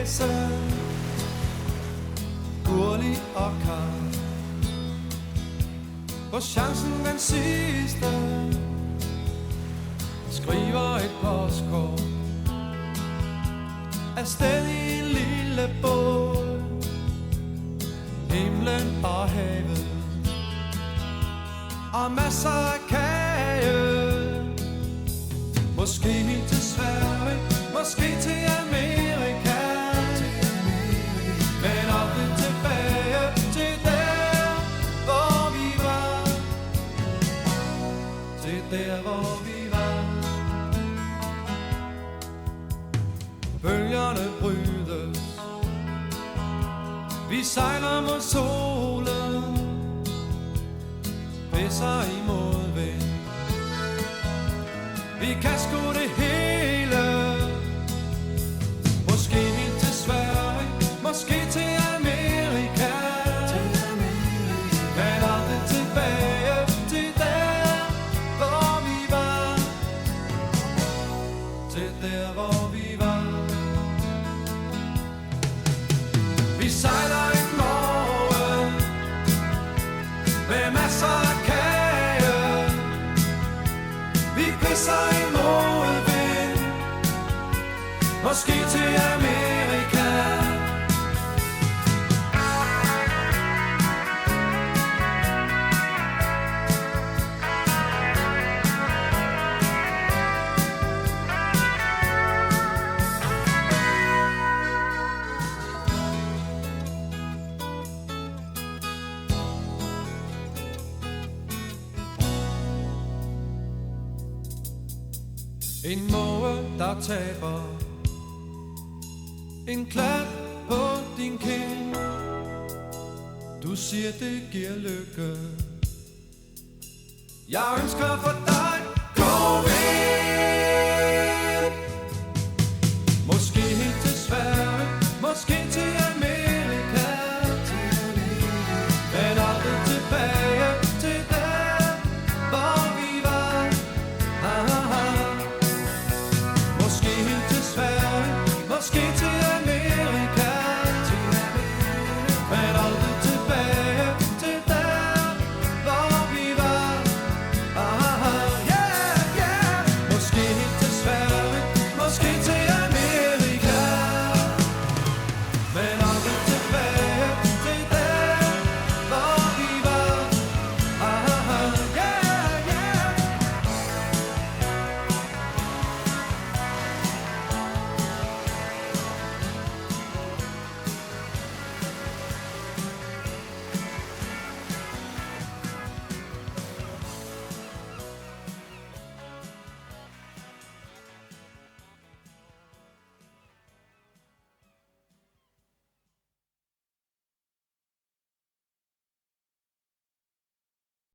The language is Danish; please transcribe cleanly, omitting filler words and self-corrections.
læse Gurli og Karl. På chancen den sidste skriver et postkort afsted i en lille båd. Himlen og havet og masser af kage. Måske helt til Sverige, måske til Amerika, men aldrig tilbage til der, hvor vi var. Til der, hvor vi var. Bølgerne brydes, vi sejler mod solen, blæser i modvind. Vi kan sgu det hele. Måske helt til Sverige, måske til Amerika, men aldrig tilbage til der, hvor vi var. Til der, hvor vi var. Vi sejler i morgen med masser af kage. Vi pisser i modvind, måske til Amerika. En måge, der taber en klat på din kind. Du siger, det giver lykke. Jeg ønsker for dig god vind.